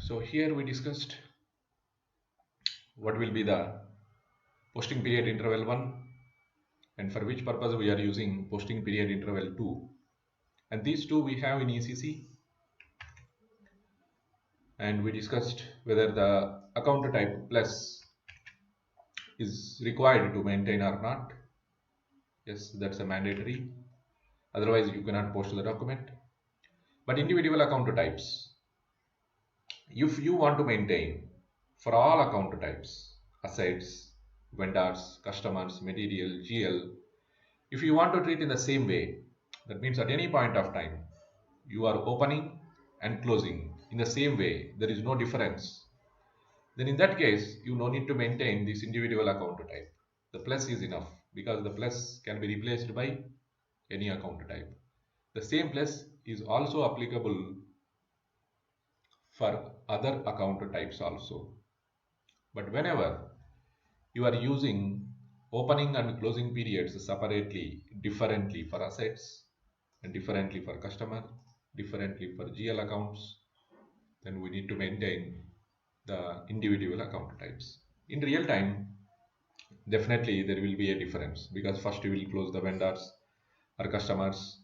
So here we discussed what will be the posting period interval 1 and for which purpose we are using posting period interval 2. And these two we have in ECC, and we discussed whether the account type plus is required to maintain or not. Yes, that's a mandatory. Otherwise, you cannot post the document. But individual account types, if you want to maintain for all account types, assets, vendors, customers, material, GL, if you want to treat in the same way, that means at any point of time, you are opening and closing in the same way, there is no difference, then in that case, you no need to maintain this individual account type. The plus is enough because the plus can be replaced by any account type. The same plus is also applicable for other account types also. But whenever you are using opening and closing periods separately, differently for assets and differently for customer, differently for GL accounts, then we need to maintain the individual account types. In real time, definitely there will be a difference because first we will close the vendors or customers,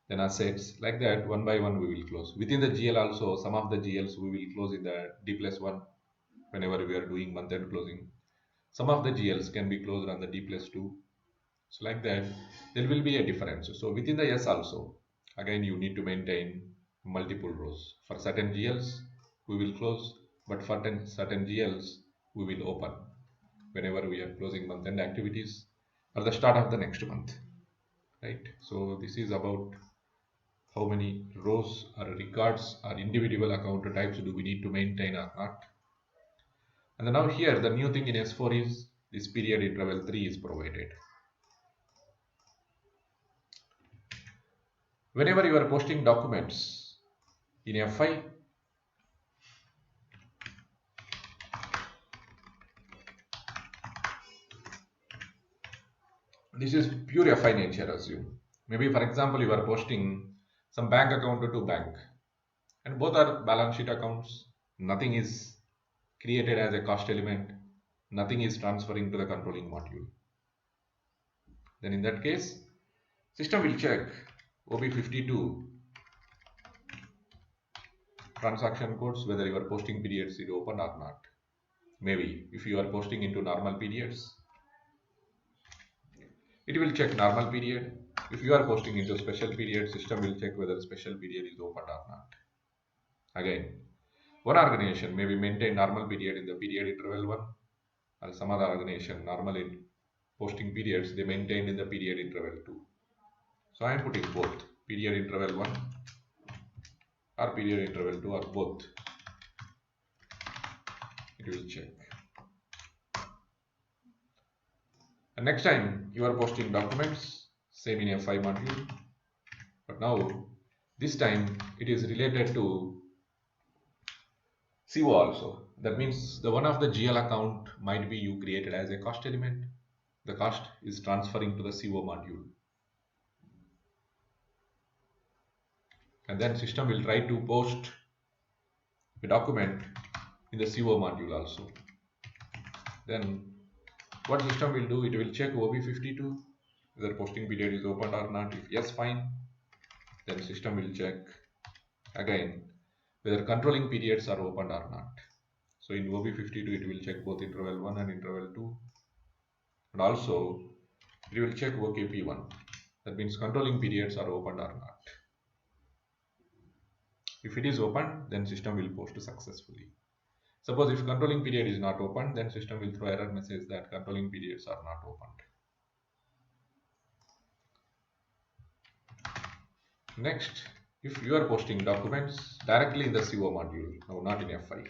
then assets, like that one by one we will close. Within the GL also, some of the GLs we will close in the D+1 whenever we are doing month end closing. Some of the GLs can be closed on the D+2. So like that, there will be a difference. So within the S also, again you need to maintain multiple rows. For certain GLs, we will close, but for certain GLs, we will open whenever we are closing month-end activities or the start of the next month, right? So this is about how many rows or records or individual account types do we need to maintain or not. And then now here, the new thing in S4 is this period interval 3 is provided. Whenever you are posting documents in F5, this is pure FI nature, assume. Maybe for example, you are posting some bank account to bank and both are balance sheet accounts. Nothing is created as a cost element. Nothing is transferring to the controlling module. Then in that case, system will check OB52 transaction codes whether your posting periods is open or not. Maybe if you are posting into normal periods, it will check normal period. If you are posting into special period, system will check whether special period is open or not. Again, one organization maybe maintain normal period in the period interval 1, or some other organization normal in posting periods they maintain in the period interval 2. So I am putting both period interval 1 or period interval 2 or both. It will check. And next time you are posting documents, same in F5 module, but now this time it is related to CO also. That means the one of the GL account might be you created as a cost element. The cost is transferring to the CO module. And then system will try to post a document in the CO module also. Then what system will do, it will check OB52 whether posting period is open or not. If yes, fine, then system will check again whether controlling periods are opened or not. So in OB52 it will check both interval 1 and interval 2, and also it will check OKP1, that means controlling periods are opened or not. If it is open, then system will post successfully. Suppose if controlling period is not opened, then system will throw error message that controlling periods are not opened. Next, if you are posting documents directly in the CO module, now not in F5.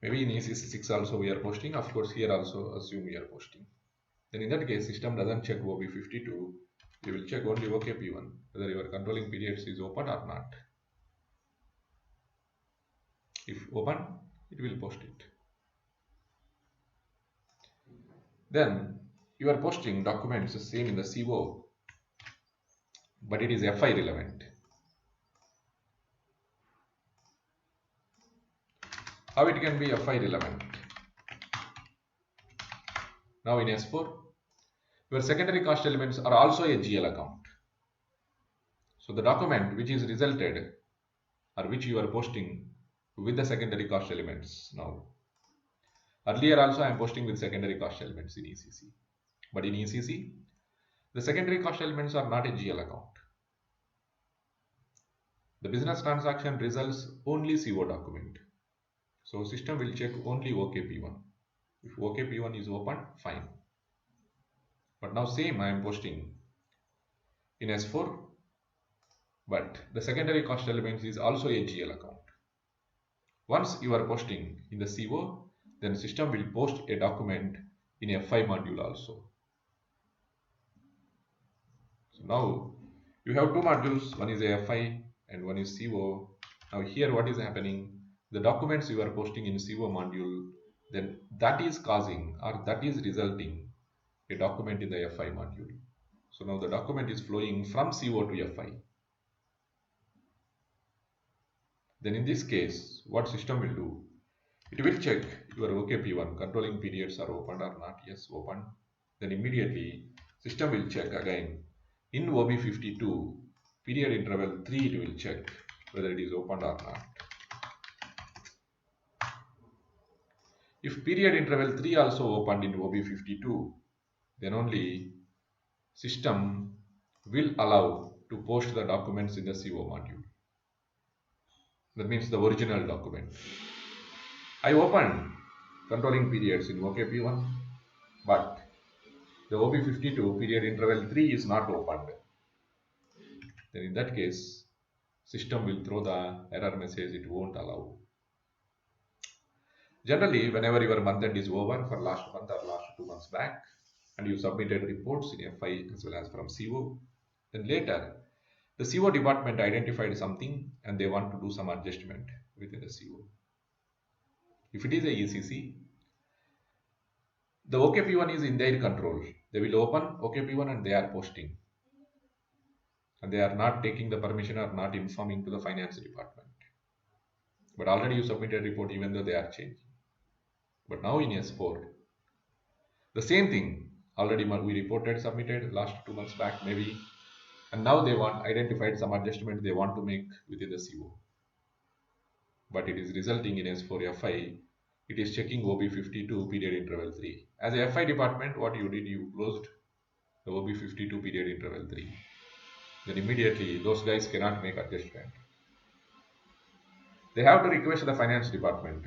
Maybe in ECC6 also we are posting, of course here also assume we are posting. Then in that case, system doesn't check OB52, we will check only OKP1, whether your controlling periods is open or not. If open, it will post it. Then you are posting documents same in the CO, but it is FI relevant. How it can be FI relevant? Now in S4, your secondary cost elements are also a GL account. So the document which is resulted or which you are posting with the secondary cost elements now. Earlier also I am posting with secondary cost elements in ECC. But in ECC, the secondary cost elements are not a GL account. The business transaction results only CO document. So system will check only OKP1. If OKP1 is open, fine. But now same I am posting in S4, but the secondary cost elements is also a GL account. Once you are posting in the CO, then system will post a document in a FI module also. So now you have two modules, one is a FI and one is CO. Now here what is happening? The documents you are posting in CO module, then that is causing or that is resulting a document in the FI module. So now the document is flowing from CO to FI. Then in this case, what system will do? It will check your OKP1, controlling periods are opened or not. Yes, open. Then immediately system will check again. In OB52, period interval 3, it will check whether it is opened or not. If period interval 3 also opened in OB52, then only system will allow to post the documents in the CO module. That means the original document. I opened controlling periods in OKP1, but the OB52 period interval 3 is not opened. Then in that case, system will throw the error message, it won't allow. Generally, whenever your month end is over for last month or last 2 months back, and you submitted reports in FI as well as from CO, then later the CO department identified something and they want to do some adjustment within the CO. If it is a ECC, the OKP1 is in their control. They will open OKP1 and they are posting. And they are not taking the permission or not informing to the finance department. But already you submitted report even though they are changing. But now in S4, the same thing already we reported, submitted last 2 months back maybe, and now they want identified some adjustment they want to make within the CO. But it is resulting in S4 FI, it is checking OB52 period interval 3. As a FI department, what you did, you closed the OB52 period interval 3. Then immediately those guys cannot make adjustment. They have to request the finance department.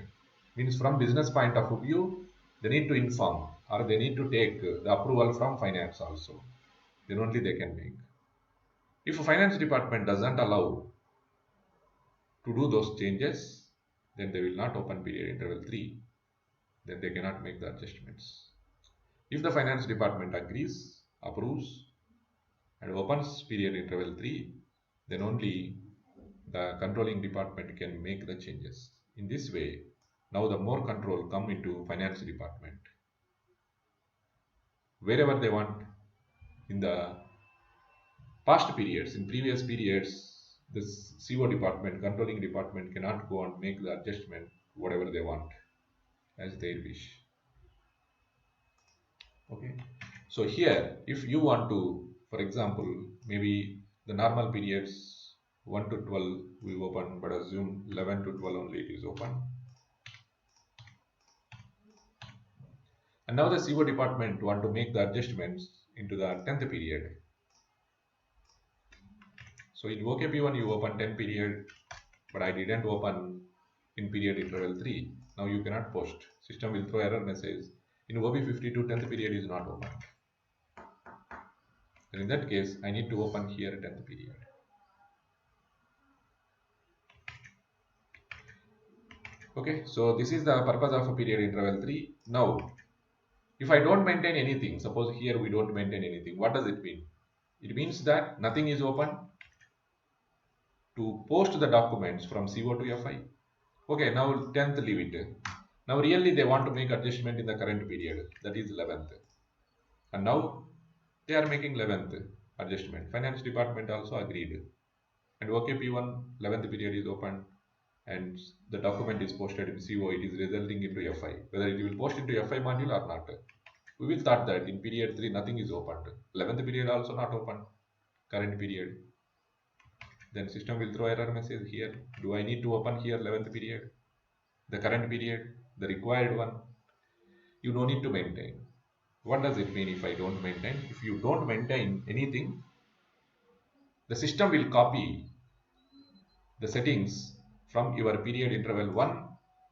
Means from business point of view, they need to inform or they need to take the approval from finance also. Then only they can make. If a finance department doesn't allow to do those changes, then they will not open period interval 3. Then they cannot make the adjustments. If the finance department agrees, approves, and opens period interval 3, then only the controlling department can make the changes. In this way, now the more control come into finance department. Wherever they want in the past periods, in previous periods, this CO department, controlling department cannot go and make the adjustment whatever they want as they wish. Okay. So here, if you want to, for example, maybe the normal periods 1 to 12 we open, but assume 11 to 12 only it is open. And now the CO department want to make the adjustments into the 10th period. So in OKP1 you open 10 period, but I didn't open in period interval 3. Now you cannot post. System will throw error message. In OB52 10th period is not open. And in that case, I need to open here 10th period. Okay, so this is the purpose of a period interval 3. Now, if I don't maintain anything, suppose here we don't maintain anything, what does it mean? It means that nothing is open to post the documents from CO to FI. Okay, now 10th leave it. Now really they want to make adjustment in the current period, that is 11th. And now they are making 11th adjustment. Finance department also agreed. And OKP1 11th period is open. and the document is posted in CO, it is resulting into FI. Whether it will post into FI module or not, we will start that in period 3 nothing is opened. 11th period also not open, current period. Then system will throw error message here. Do I need to open here 11th period? The current period, the required one, you don't need to maintain. What does it mean if I don't maintain? If you don't maintain anything, the system will copy the settings from your period interval 1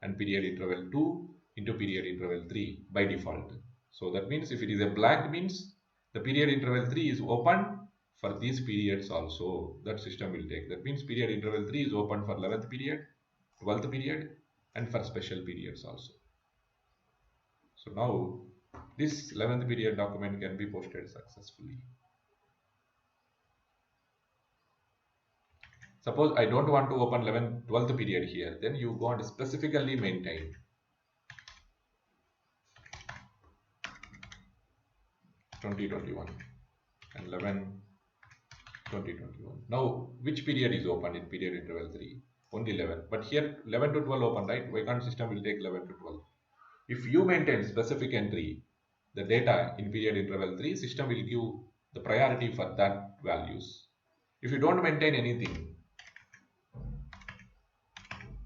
and period interval 2 into period interval 3 by default. So that means if it is a blank means the period interval 3 is open for these periods also, that system will take. That means period interval 3 is open for 11th period, 12th period and for special periods also. So now this 11th period document can be posted successfully. Suppose I don't want to open 11th, 12th period here, then you go and specifically maintain 2021 and 11 2021. Now which period is open in period interval 3? Only 11. But here 11 to 12 open, right? Why can't system will take 11 to 12? If you maintain specific entry, the data in period interval 3, system will give the priority for that values. If you don't maintain anything,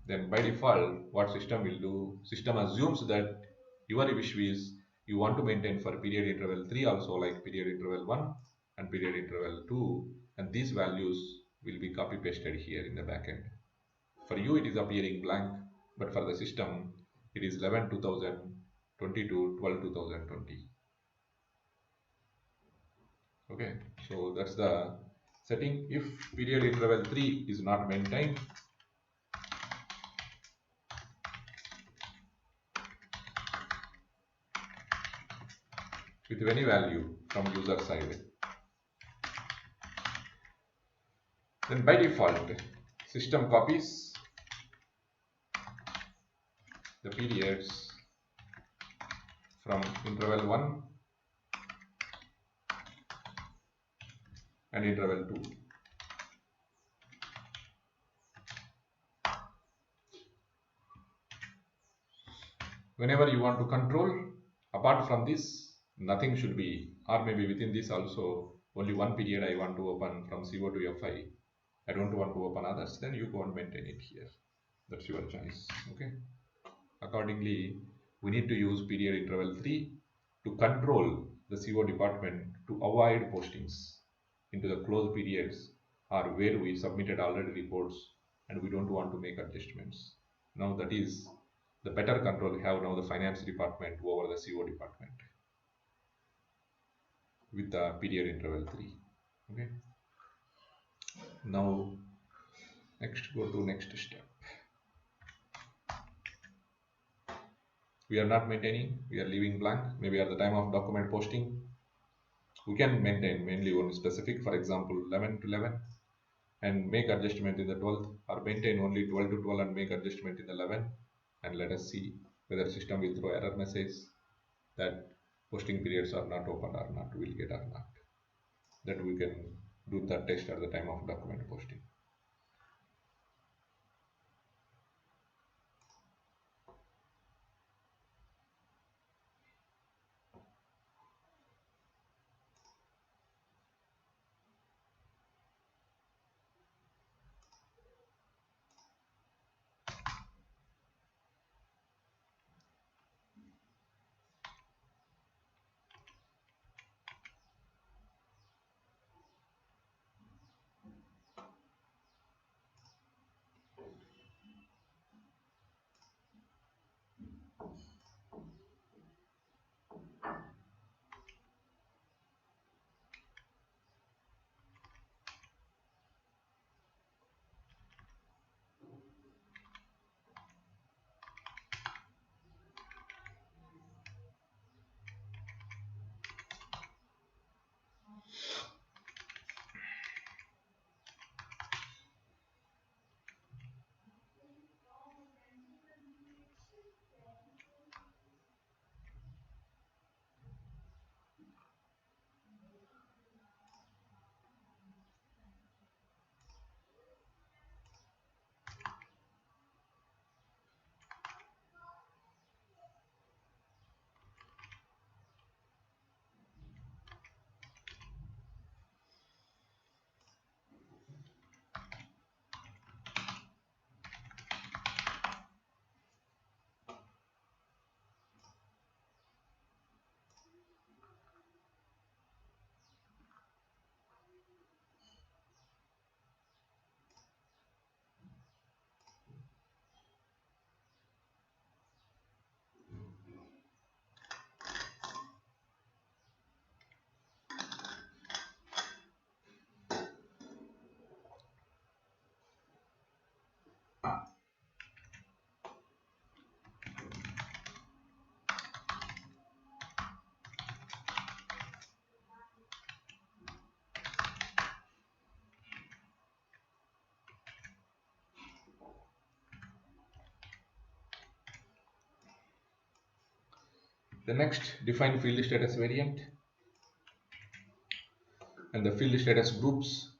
then by default what system will do, system assumes that your wish is you want to maintain for period interval 3 also, like period interval 1 and period interval 2, and these values will be copy pasted here in the backend. For you it is appearing blank, but for the system it is 11 2022 12 2020. Okay, so that's the setting. If period interval 3 is not maintained, with any value from user side, then by default system copies the periods from interval 1 and interval 2. Whenever you want to control, apart from this, nothing should be, or maybe within this also, only one period I want to open from CO to FI. I don't want to open others, then you go and maintain it here. That's your choice. Okay. Accordingly, we need to use period interval 3 to control the CO department to avoid postings into the closed periods or where we submitted already reports and we don't want to make adjustments. Now that is the better control we have now the finance department over the CO department with the period interval 3. Okay. Now next, go to next step. We are not maintaining, we are leaving blank. Maybe at the time of document posting we can maintain mainly one specific, for example 11 to 11, and make adjustment in the 12th, or maintain only 12 to 12 and make adjustment in the 11, and let us see whether system will throw error message that posting periods are not open or not, will get or not. That we can do that test at the time of document posting. The next, define field status variant and the field status groups,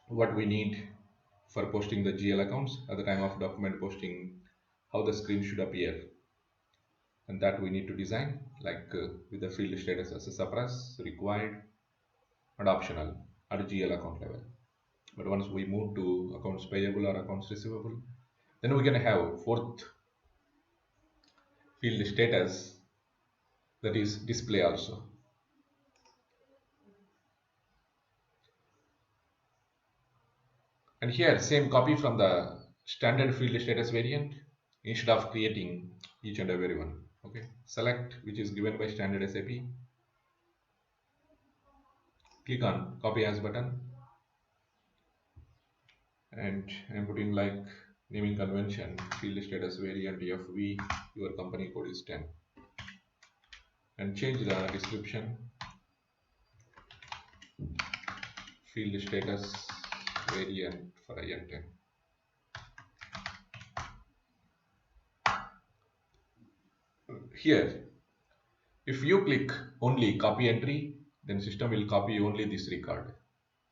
what we need for posting the GL accounts at the time of document posting, how the screen should appear, and that we need to design like with the field status as a suppress, required, and optional at GL account level. But once we move to accounts payable or accounts receivable, then we can have fourth field status, that is display also. And here same copy from the standard field status variant instead of creating each and every one. Okay, select which is given by standard SAP, click on copy as button, and I'm putting like naming convention field status variant FV, your company code is 10, and change the description field status variant for IN10. Here, if you click only copy entry, then system will copy only this record,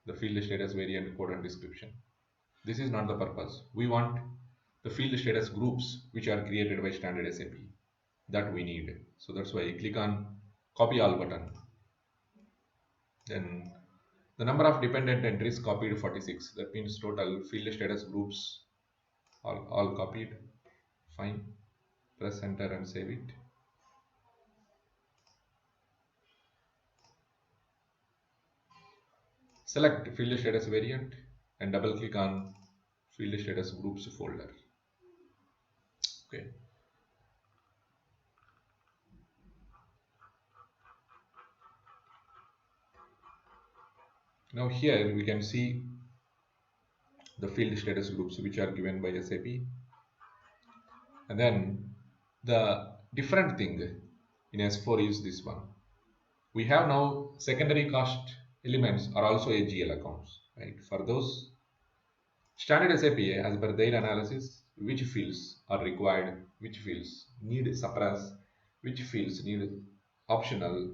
the field status variant code and description. This is not the purpose. We want the field status groups which are created by standard SAP, that we need. So that's why I click on copy all button. Then the number of dependent entries copied 46. That means total field status groups all copied. Fine. Press enter and save it. Select field status variant and double click on field status groups folder. Okay. Now here we can see the field status groups which are given by SAP. And then the different thing in S4 is this one. We have now secondary cost elements are also AGL accounts, right? For those standard SAP, as per their analysis, which fields are required, which fields need suppress, which fields need optional,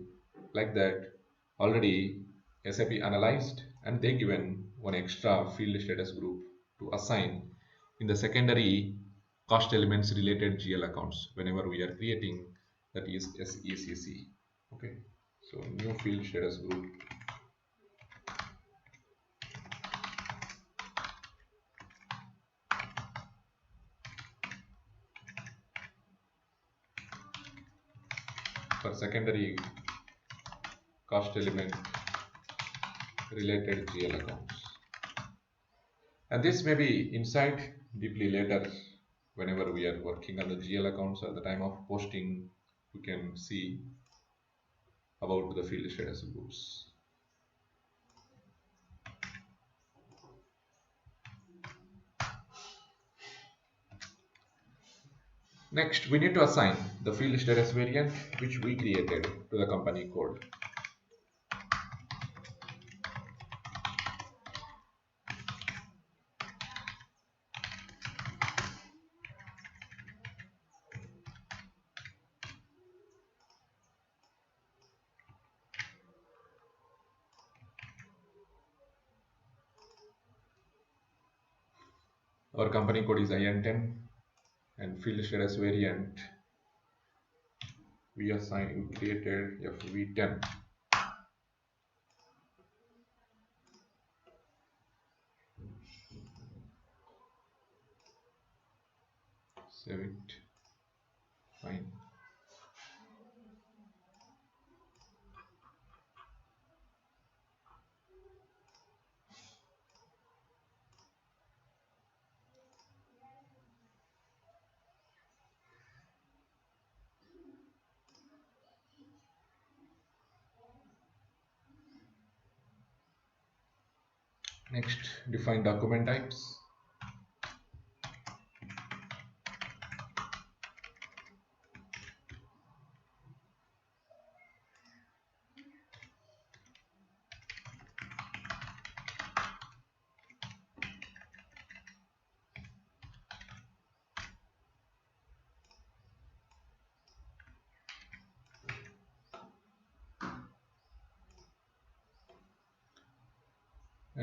like that. Already SAP analyzed and they given one extra field status group to assign in the secondary cost elements related GL accounts whenever we are creating, that is SECC. Okay, so new field status group. For secondary cost element related GL accounts, and this may be inside deeply later whenever we are working on the GL accounts at the time of posting. We can see about the field status groups. Next, we need to assign the field status variant which we created to the company code. Our company code is IN10 and field status variant we created FV10. Save it. Fine. Next, define document types.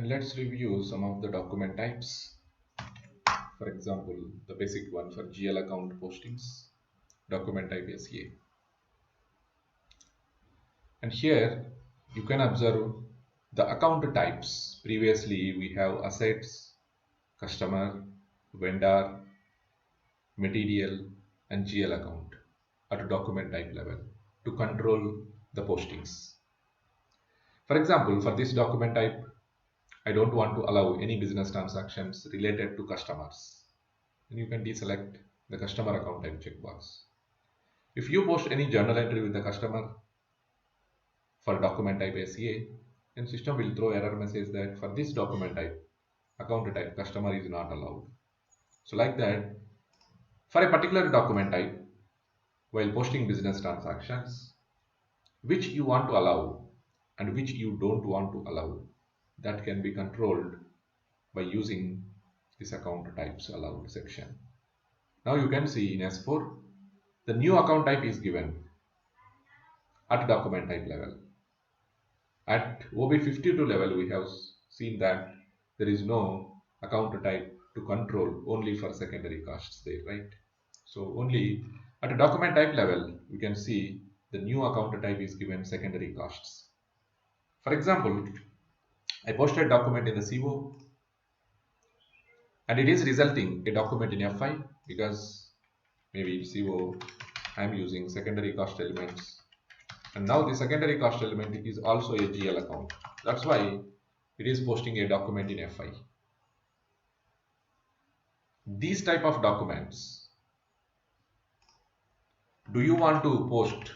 And let's review some of the document types. For example, the basic one for GL account postings, document type SEA. And here you can observe the account types. Previously we have assets, customer, vendor, material and GL account at a document type level to control the postings. For example, for this document type, I don't want to allow any business transactions related to customers. And you can deselect the customer account type checkbox. If you post any journal entry with the customer for document type SEA, then system will throw error message that for this document type, account type customer is not allowed. So like that, for a particular document type, while posting business transactions, which you want to allow and which you don't want to allow, that can be controlled by using this account types allowed section. Now you can see in S4, the new account type is given at document type level. At OB52 level, we have seen that there is no account type to control only for secondary costs there, right? So only at a document type level, we can see the new account type is given secondary costs. For example, I posted a document in the CO and it is resulting a document in FI because maybe in CO I am using secondary cost elements, and now the secondary cost element is also a GL account. That's why it is posting a document in FI. These type of documents, do you want to post